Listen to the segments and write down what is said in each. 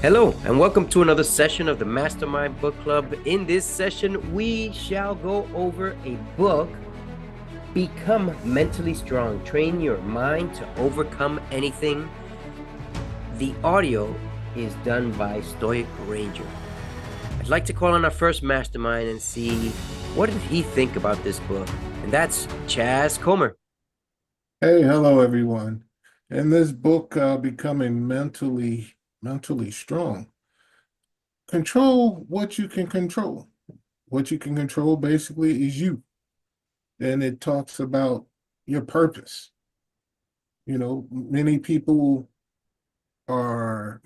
Hello, and welcome to another session of the Mastermind Book Club. In this session, we shall go over a book, Become Mentally Strong, Train Your Mind to Overcome Anything. The audio is done by Stoic Ranger. I'd like to call on our first mastermind and see what did he think about this book, and that's Chaz Culmer. Hey, hello everyone. In this book, Becoming Mentally Strong, control what you can control. What you can control basically is you. And it talks about your purpose. Many people are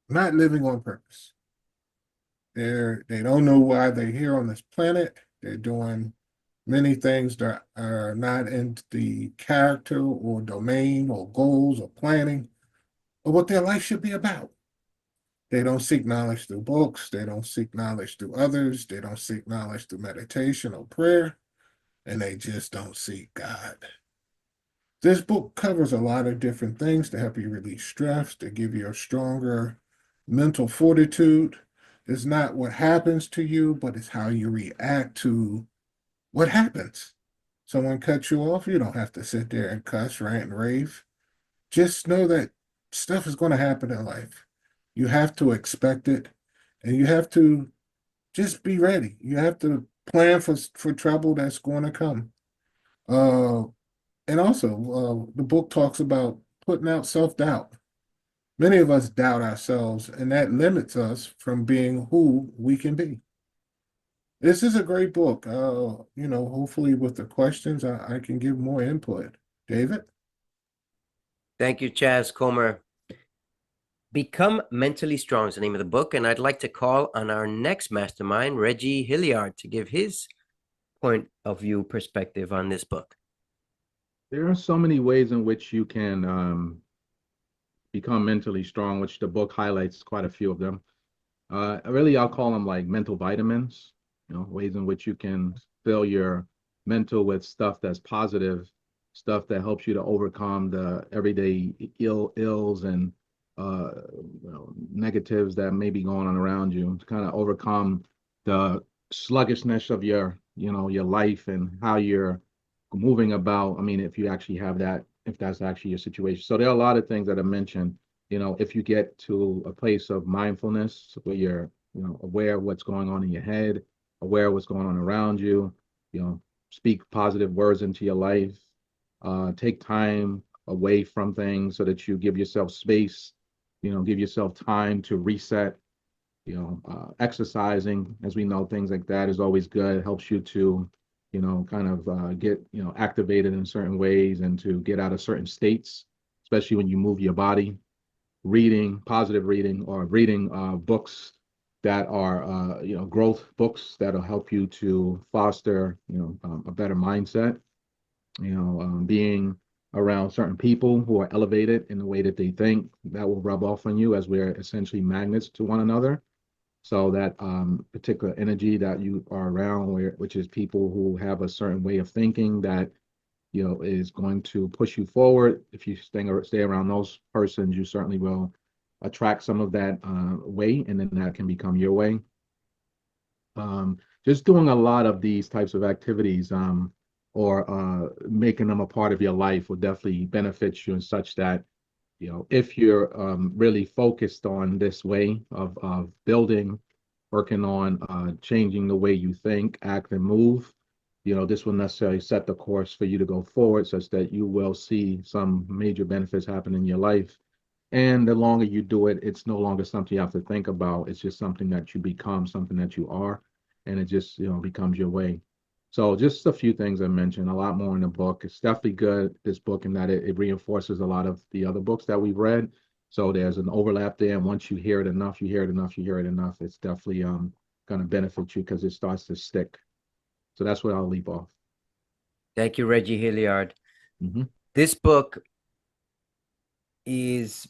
not living on purpose. They don't know why they're here on this planet. They're doing many things that are not in the character or domain or goals or planning or what their life should be about. They don't seek knowledge through books. They don't seek knowledge through others. They don't seek knowledge through meditation or prayer. And they just don't seek God. This book covers a lot of different things to help you release stress, to give you a stronger mental fortitude. It's not what happens to you, but it's how you react to what happens. Someone cuts you off, you don't have to sit there and cuss, rant, and rave. Just know that stuff is going to happen in life. You have to expect it, and you have to just be ready. You have to plan for trouble that's going to come. Uh, and also, the book talks about putting out self-doubt. Many of us doubt ourselves, and that limits us from being who we can be. This is a great book. Hopefully with the questions, I can give more input. David? Thank you, Chaz Culmer. Become Mentally Strong is the name of the book, and I'd like to call on our next mastermind, Reggie Hilliard, to give his point of view perspective on this book. There are so many ways in which you can become mentally strong, which the book highlights quite a few of them. Really, I'll call them like mental vitamins, ways in which you can fill your mental with stuff that's positive, stuff that helps you to overcome the everyday ills and negatives that may be going on around you, to kind of overcome the sluggishness of your life and how you're moving about. I mean, if you actually have that, if that's actually your situation. So there are a lot of things that I mentioned. If you get to a place of mindfulness where you're, aware of what's going on in your head, aware of what's going on around you, speak positive words into your life, take time away from things so that you give yourself space, give yourself time to reset. Exercising, as we know, things like that is always good. It helps you to kind of get, activated in certain ways and to get out of certain states, especially when you move your body. Reading, positive reading, or reading books that are, growth books that'll help you to foster, a better mindset. Being around certain people who are elevated in the way that they think, that will rub off on you, as we're essentially magnets to one another. So that particular energy that you are around, which is people who have a certain way of thinking that, is going to push you forward. If you stay around those persons, you certainly will attract some of that way, and then that can become your way. Just doing a lot of these types of activities, or making them a part of your life will definitely benefit you in such that, if you're really focused on this way of building, working on changing the way you think, act, and move, this will necessarily set the course for you to go forward such that you will see some major benefits happen in your life. And the longer you do it, it's no longer something you have to think about. It's just something that you become, something that you are, and it just, becomes your way. So just a few things I mentioned, a lot more in the book. It's definitely good, this book, in that it reinforces a lot of the other books that we've read. So there's an overlap there. And once you hear it enough, you hear it enough, you hear it enough, it's definitely going to benefit you because it starts to stick. So that's where I'll leave off. Thank you, Reggie Hilliard. Mm-hmm. This book is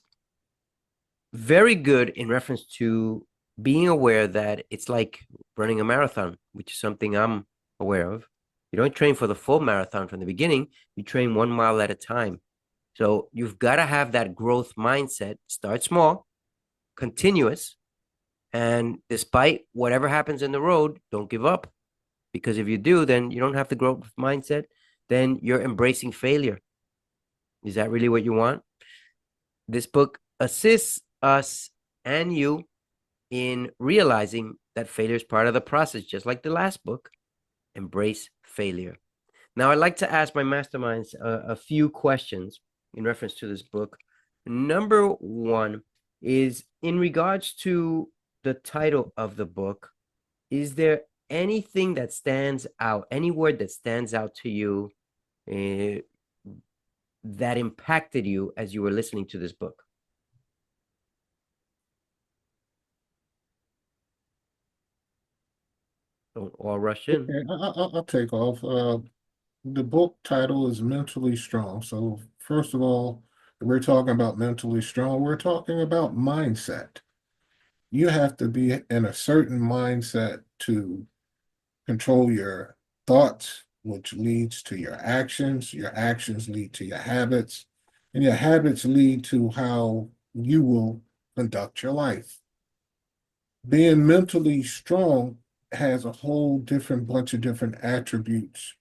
very good in reference to being aware that it's like running a marathon, which is something I'm aware of. You don't train for the full marathon from the beginning. You train 1 mile at a time. So you've got to have that growth mindset. Start small, continuous. And despite whatever happens in the road, don't give up. Because if you do, then you don't have the growth mindset. Then you're embracing failure. Is that really what you want? This book assists us and you in realizing that failure is part of the process, just like the last book. Embrace failure. Now, I'd like to ask my masterminds a few questions in reference to this book. Number one is in regards to the title of the book. Is there anything that stands out, any word that stands out to you that impacted you as you were listening to this book? Don't all rush in. Okay, I'll take off. The book title is Mentally Strong. So first of all, we're talking about mentally strong. We're talking about mindset. You have to be in a certain mindset to control your thoughts, which leads to your actions. Your actions lead to your habits, and your habits lead to how you will conduct your life. Being mentally strong has a whole different bunch of different attributes.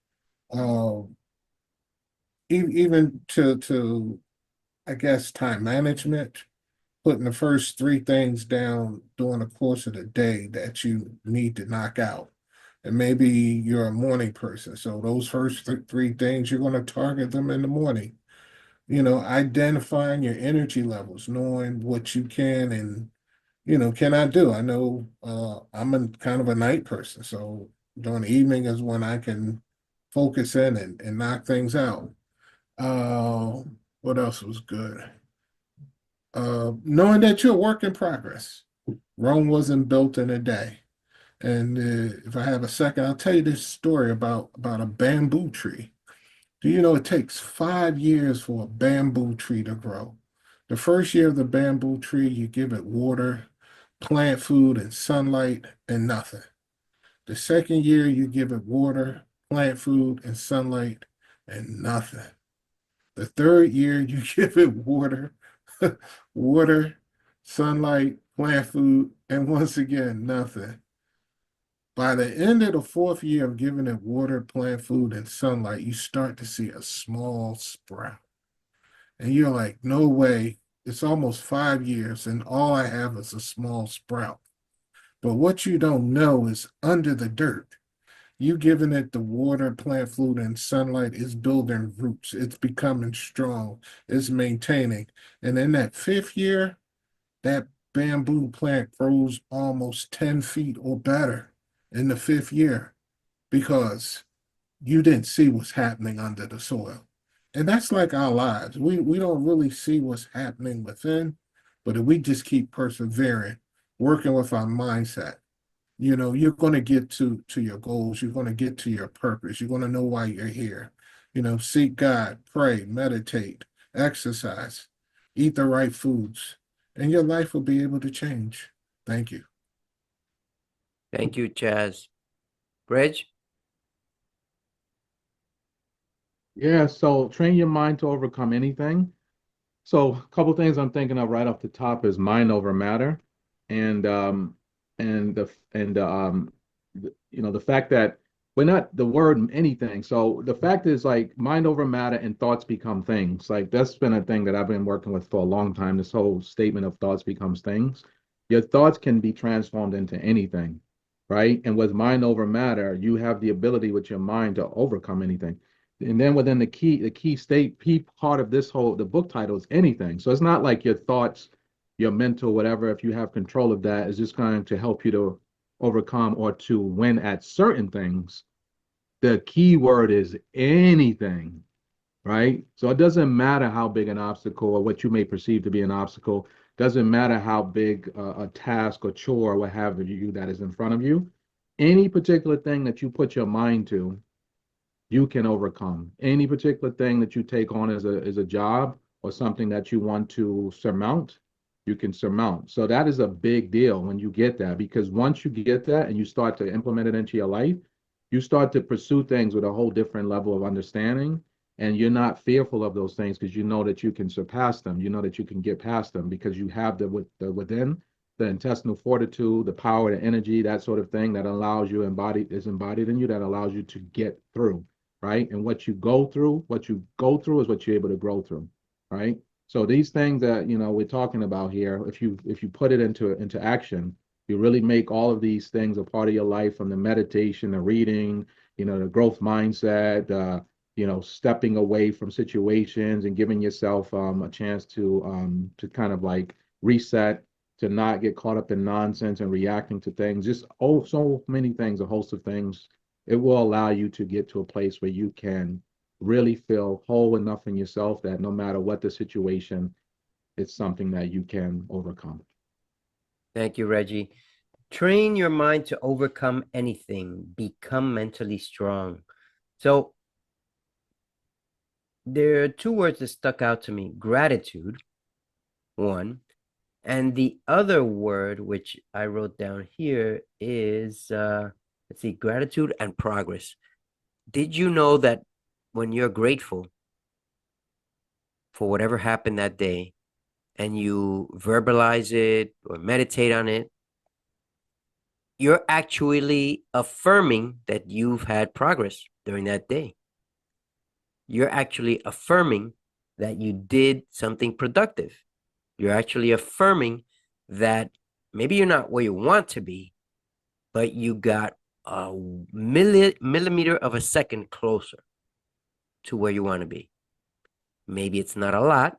Even to I guess time management, putting the first three things down during the course of the day that you need to knock out. And maybe you're a morning person, so those first three things you're going to target them in the morning. Identifying your energy levels, knowing what you can and cannot do. I know I'm kind of a night person, so during the evening is when I can focus in and knock things out. Uh, what else was good? Knowing that you're a work in progress. Rome wasn't built in a day. And if I have a second, I'll tell you this story about a bamboo tree. Do you know it takes 5 years for a bamboo tree to grow? The first year of the bamboo tree, you give it water, plant food, and sunlight, and nothing. The second year, you give it water, plant food, and sunlight, and nothing. The third year, you give it water, water, sunlight, plant food, and once again, nothing. By the end of the fourth year of giving it water, plant food, and sunlight, you start to see a small sprout. And you're like, no way, it's almost 5 years, and all I have is a small sprout. But what you don't know is under the dirt, you giving it the water, plant food, and sunlight is building roots. It's becoming strong. It's maintaining. And in that fifth year, that bamboo plant grows almost 10 feet or better in the fifth year because you didn't see what's happening under the soil. And that's like our lives. We don't really see what's happening within, but if we just keep persevering, working with our mindset, you're going to get to your goals. You're going to get to your purpose. You're going to know why you're here. Seek God, pray, meditate, exercise, eat the right foods, and your life will be able to change. Thank you. Thank you, Chaz. Reg? Yeah, so train your mind to overcome anything. So a couple things I'm thinking of right off the top is mind over matter, and the fact that we're not the word anything. So the fact is like mind over matter and thoughts become things. Like that's been a thing that I've been working with for a long time. This whole statement of thoughts becomes things. Your thoughts can be transformed into anything, right? And with mind over matter, you have the ability with your mind to overcome anything. And then within the key part of the book title is anything. So it's not like your thoughts, your mental, whatever, if you have control of that, is just going to help you to overcome or to win at certain things. The key word is anything, right? So it doesn't matter how big an obstacle or what you may perceive to be an obstacle. Doesn't matter how big a task or chore or what have you that is in front of you. Any particular thing that you put your mind to, you can overcome. Any particular thing that you take on as a job or something that you want to surmount, you can surmount. So that is a big deal when you get that, because once you get that and you start to implement it into your life, you start to pursue things with a whole different level of understanding. And you're not fearful of those things because you know that you can surpass them. You know that you can get past them because you have the within, the intestinal fortitude, the power, the energy, that sort of thing that allows you is embodied in you, that allows you to get through, right? And what you go through is what you're able to grow through, right? So these things that we're talking about here, if you put it into action, you really make all of these things a part of your life, from the meditation, the reading, the growth mindset, stepping away from situations and giving yourself a chance to kind of like reset, to not get caught up in nonsense and reacting to things. Just so many things, a host of things. It will allow you to get to a place where you can really feel whole enough in yourself that no matter what the situation, it's something that you can overcome. Thank you, Reggie. Train your mind to overcome anything. Become mentally strong. So there are two words that stuck out to me: gratitude, one, and the other word, which I wrote down here, is let's see, gratitude and progress. Did you know that when you're grateful for whatever happened that day and you verbalize it or meditate on it, you're actually affirming that you've had progress during that day? You're actually affirming that you did something productive. You're actually affirming that maybe you're not where you want to be, but you got a millimeter of a second closer to where you want to be. Maybe it's not a lot,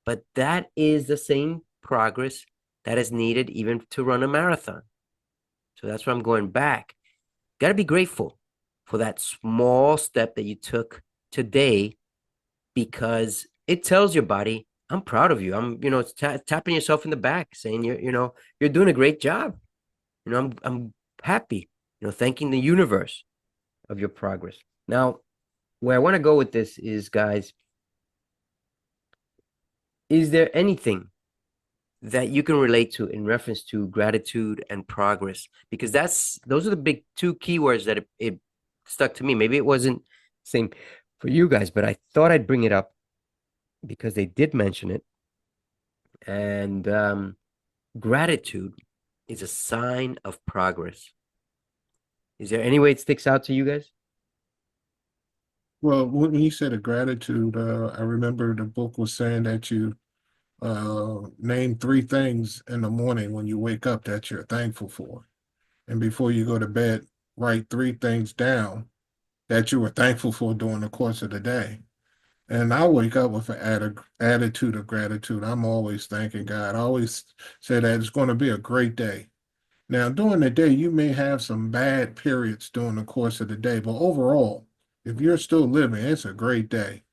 but that is the same progress that is needed even to run a marathon. So that's where I'm going back. Got to be grateful for that small step that you took today, because it tells your body, I'm proud of you. It's tapping yourself in the back, saying you're doing a great job. I'm happy, thanking the universe of your progress. Now, where I want to go with this is, guys, is there anything that you can relate to in reference to gratitude and progress? Because those are the big two keywords that it stuck to me. Maybe it wasn't the same for you guys, but I thought I'd bring it up because they did mention it. And gratitude is a sign of progress. Is there any way it sticks out to you guys? Well, when you said a gratitude, I remember the book was saying that you name three things in the morning when you wake up that you're thankful for. And before you go to bed, write three things down that you were thankful for during the course of the day. And I wake up with an attitude of gratitude. I'm always thanking God. I always say that it's going to be a great day. Now, during the day, you may have some bad periods during the course of the day, but overall, if you're still living, it's a great day.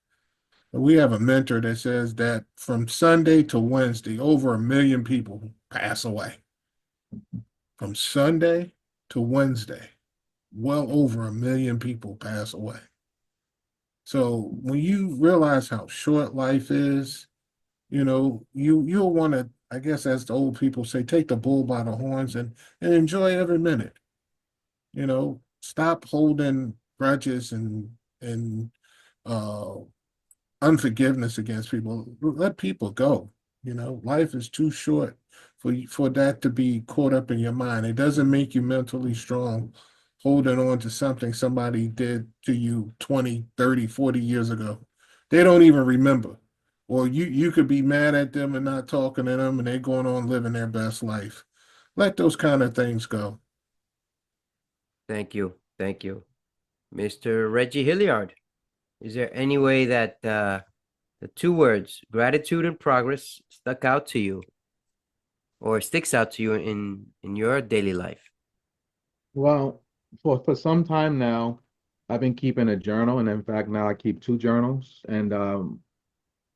We have a mentor that says that from Sunday to Wednesday, over 1 million people pass away. From Sunday to Wednesday, well over 1 million people pass away. So when you realize how short life is, you'll want to, I guess, as the old people say, take the bull by the horns and enjoy every minute. Stop holding grudges and uh, unforgiveness against people. Let people go. Life is too short for that to be caught up in your mind. It doesn't make you mentally strong holding on to something somebody did to you 20, 30, 40 years ago. They don't even remember. Or you could be mad at them and not talking to them, and they're going on living their best life. Let those kind of things go. Thank you. Thank you. Mr. Reggie Hilliard, is there any way that the two words, gratitude and progress, stuck out to you or sticks out to you in your daily life? Well, for some time now, I've been keeping a journal, and in fact, now I keep two journals. And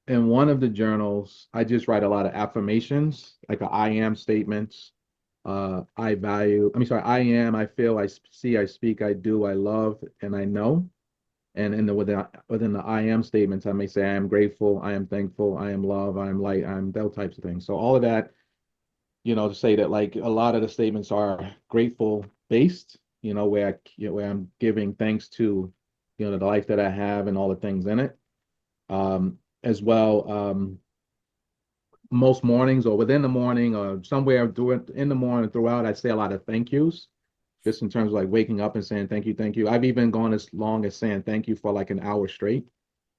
in one of the journals, I just write a lot of affirmations, like a I am statements. I am, I feel, I see, I speak, I do, I love, and I know. And within the I am statements, I may say I am grateful, I am thankful, I am love, I am light, I am those types of things. So all of that, to say that, like, a lot of the statements are grateful based, where I'm giving thanks to the life that I have and all the things in it. As well, most mornings or within the morning or somewhere in the morning throughout, I say a lot of thank yous, just in terms of like waking up and saying thank you, thank you. I've even gone as long as saying thank you for like an hour straight,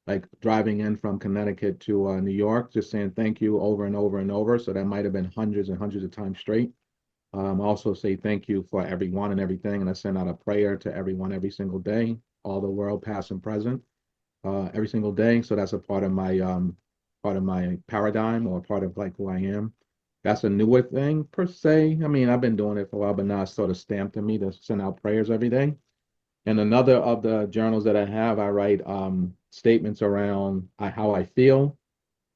like driving in from Connecticut to New York, just saying thank you over and over and over. So that might have been hundreds and hundreds of times straight. Also say thank you for everyone and everything. And I send out a prayer to everyone every single day, all the world, past and present, every single day. So that's a part of my paradigm or part of like who I am. That's a newer thing per se. I mean, I've been doing it for a while, but now it's sort of stamped in me to send out prayers every day. And another of the journals that I have, I write statements around how I feel,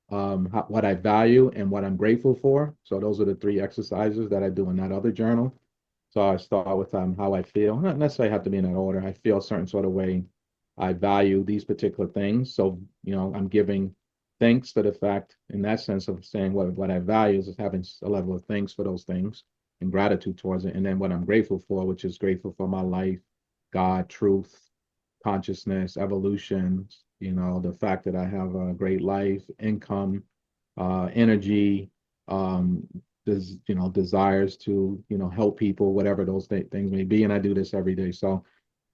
what I value, and what I'm grateful for. So those are the three exercises that I do in that other journal. So I start with how I feel. Not necessarily have to be in that order. I feel a certain sort of way. I value these particular things. So, I'm giving thanks to the fact in that sense of saying what I value is having a level of thanks for those things and gratitude towards it. And then what I'm grateful for, which is grateful for my life, God, truth, consciousness, evolution, the fact that I have a great life, income, energy, desires to, help people, whatever those things may be. And I do this every day. So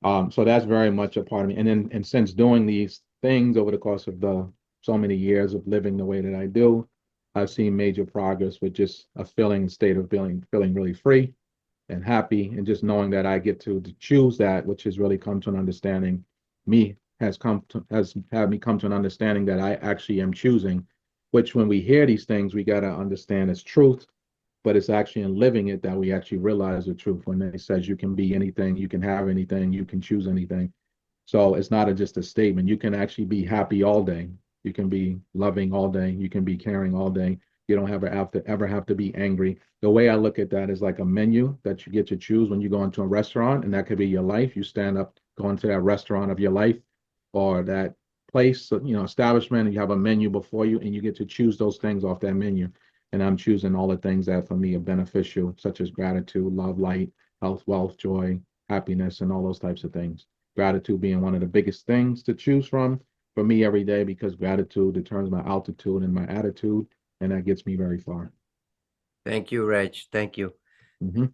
that's very much a part of me. And since doing these things over the course of the so many years of living the way that I do, I've seen major progress with just a state of feeling really free and happy, and just knowing that I get to choose that, which has really come to an understanding. Has had me come to an understanding that I actually am choosing. Which, when we hear these things, we got to understand as truth, but it's actually in living it that we actually realize the truth. When it says you can be anything, you can have anything, you can choose anything. So it's not just a statement. You can actually be happy all day. You can be loving all day. You can be caring all day. You don't ever have to be angry. The way I look at that is like a menu that you get to choose when you go into a restaurant, and that could be your life. You stand up, go into that restaurant of your life or that place, establishment, and you have a menu before you, and you get to choose those things off that menu. And I'm choosing all the things that for me are beneficial, such as gratitude, love, light, health, wealth, joy, happiness, and all those types of things. Gratitude being one of the biggest things to choose from for me every day, because gratitude determines my altitude and my attitude, and that gets me very far. Thank you, Reg. Thank you. Mm-hmm.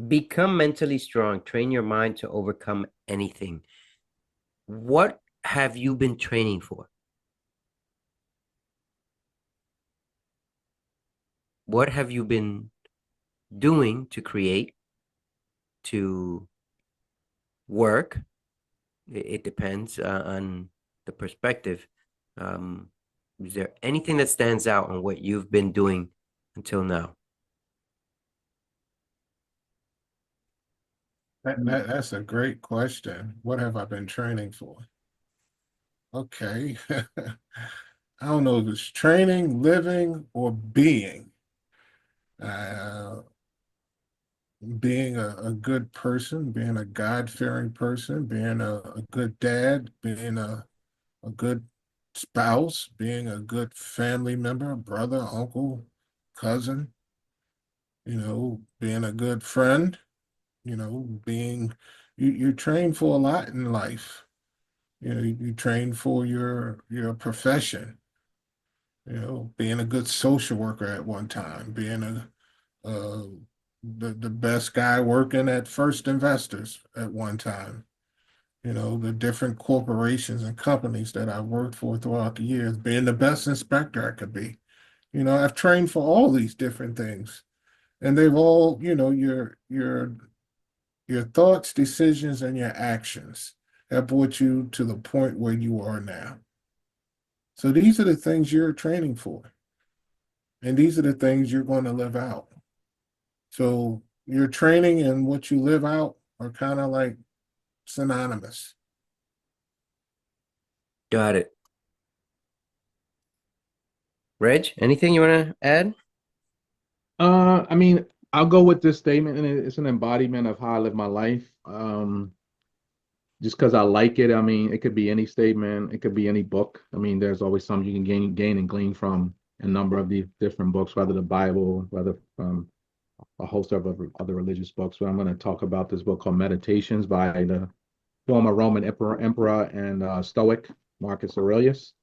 Become mentally strong. Train your mind to overcome anything. What have you been training for? What have you been doing to create, to work? It depends on the perspective. Is there anything that stands out on what you've been doing until now? That's a great question. What have I been training for? Okay. I don't know if it's training, living, or being. Uh, being a good person, being a God-fearing person, being a good dad, being a good spouse, being a good family member, brother, uncle, cousin, being a good friend, being you train for a lot in life. You train for your profession, being a good social worker at one time, being uh, the best guy working at First Investors at one time. The different corporations and companies that I've worked for throughout the years, being the best inspector I could be. I've trained for all these different things, and they've all, your thoughts, decisions, and your actions have brought you to the point where you are now. So these are the things you're training for, and these are the things you're going to live out. So your training and what you live out are kind of like synonymous. Got it. Reg, anything you want to add? I mean, I'll go with this statement, and it's an embodiment of how I live my life. Just because I like it. I mean, it could be any statement, it could be any book. I mean, there's always something you can gain and glean from a number of the different books, whether the Bible, whether a host of other religious books. But I'm going to talk about this book called Meditations by the former Roman emperor and Stoic, Marcus Aurelius.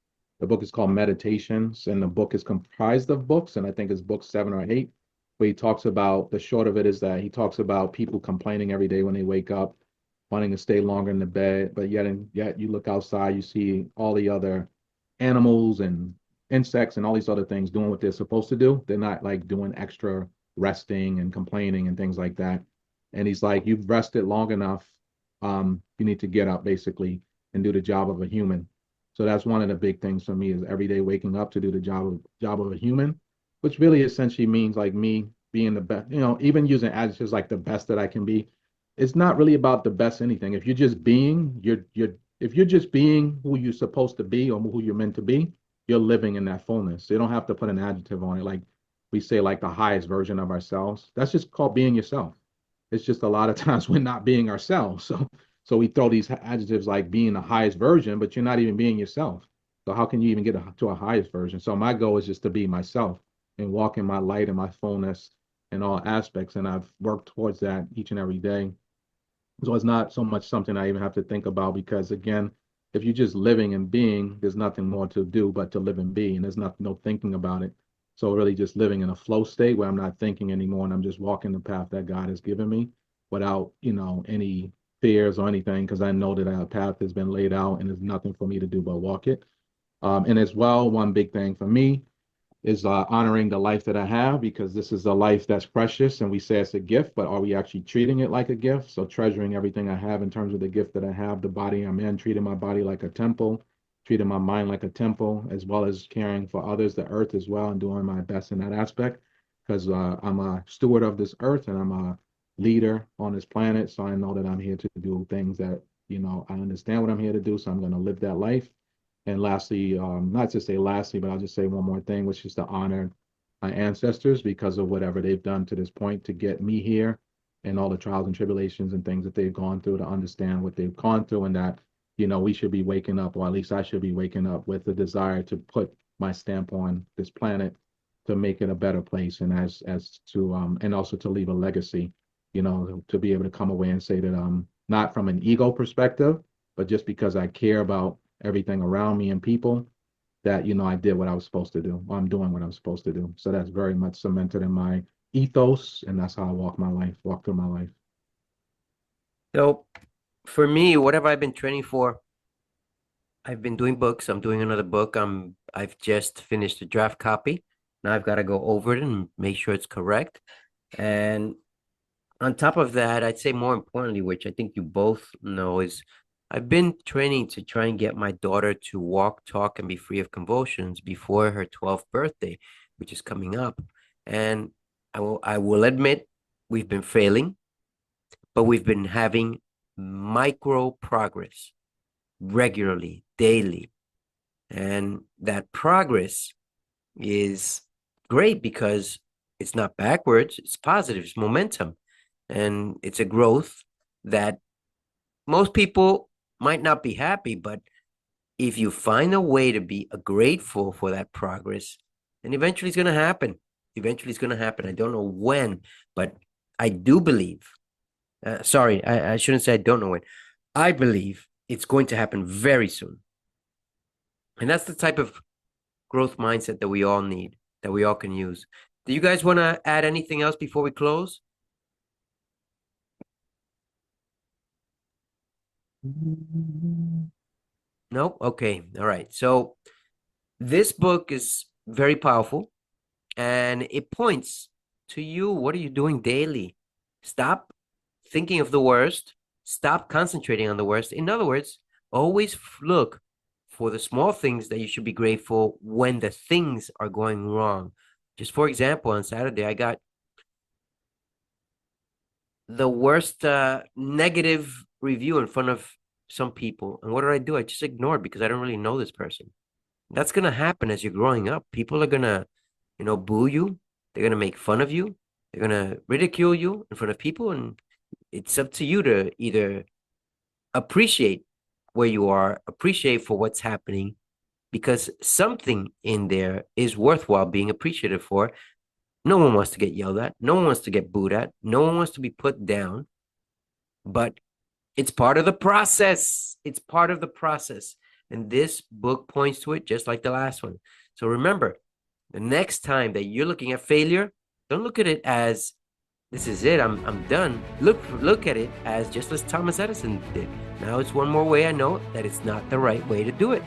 The book is called Meditations, and the book is comprised of books, and I think it's book 7 or 8, where he talks about, the short of it is that he talks about people complaining every day when they wake up, wanting to stay longer in the bed, but yet you look outside, you see all the other animals and insects and all these other things doing what they're supposed to do. They're not like doing extra resting and complaining and things like that. And he's like, you've rested long enough. You need to get up basically and do the job of a human. So that's one of the big things for me is every day waking up to do the job of a human, which really essentially means like me being the best, even using adjectives like the best that I can be. It's not really about the best anything. If you're just being, if you're just being who you're supposed to be or who you're meant to be, you're living in that fullness. So you don't have to put an adjective on it. Like we say, like the highest version of ourselves. That's just called being yourself. It's just a lot of times we're not being ourselves. So we throw these adjectives like being the highest version, but you're not even being yourself. So how can you even get to a highest version? So my goal is just to be myself and walk in my light and my fullness in all aspects. And I've worked towards that each and every day. So it's not so much something I even have to think about because again, if you're just living and being, there's nothing more to do but to live and be, and there's no thinking about it. So really just living in a flow state where I'm not thinking anymore and I'm just walking the path that God has given me without, any fears or anything, because I know that our path has been laid out and there's nothing for me to do but walk it. And as well, one big thing for me is honoring the life that I have because this is a life that's precious and we say it's a gift, but are we actually treating it like a gift? So treasuring everything I have in terms of the gift that I have, the body I'm in, treating my body like a temple, treating my mind like a temple, as well as caring for others, the earth as well, and doing my best in that aspect because I'm a steward of this earth and I'm a leader on this planet. So I know that I'm here to do things that, I understand what I'm here to do. So I'm going to live that life. And lastly, not to say lastly, but I'll just say one more thing, which is to honor my ancestors because of whatever they've done to this point to get me here and all the trials and tribulations and things that they've gone through to understand what they've gone through and that, we should be waking up, or at least I should be waking up with the desire to put my stamp on this planet to make it a better place and as to and also to leave a legacy, to be able to come away and say that not from an ego perspective, but just because I care about everything around me and people that, I did what I was supposed to do, or I'm doing what I'm supposed to do. So that's very much cemented in my ethos. And that's how I walk through my life. So for me, what have I been training for? I've been doing books. I'm doing another book. I've just finished a draft copy. Now I've got to go over it and make sure it's correct. And on top of that, I'd say more importantly, which I think you both know, is I've been training to try and get my daughter to walk, talk, and be free of convulsions before her 12th birthday, which is coming up. And I will admit we've been failing, but we've been having micro progress regularly, daily. And that progress is great because it's not backwards, it's positive, it's momentum. And it's a growth that most people might not be happy, but if you find a way to be grateful for that progress, then eventually it's going to happen. Eventually it's going to happen. I don't know when, but I do believe. Sorry, I shouldn't say I don't know when. I believe it's going to happen very soon. And that's the type of growth mindset that we all need, that we all can use. Do you guys want to add anything else before we close? No? Okay. All right. So this book is very powerful and it points to you. What are you doing daily? Stop thinking of the worst. Stop concentrating on the worst. In other words, always look for the small things that you should be grateful when the things are going wrong. Just for example, on Saturday, I got the worst negative review in front of some people. And what did I do? I just ignored because I don't really know this person. That's going to happen as you're growing up. People are going to, boo you. They're going to make fun of you. They're going to ridicule you in front of people. And it's up to you to either appreciate where you are, appreciate for what's happening, because something in there is worthwhile being appreciated for. No one wants to get yelled at. No one wants to get booed at. No one wants to be put down. But It's part of the process. It's part of the process. And this book points to it just like the last one. So remember, the next time that you're looking at failure, don't look at it as this is it, I'm done. Look at it as just as Thomas Edison did. Now it's one more way I know that it's not the right way to do it.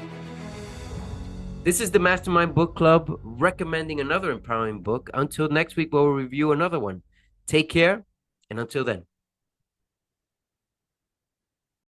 This is the Mastermind Book Club recommending another empowering book. Until next week, we'll review another one. Take care, and until then.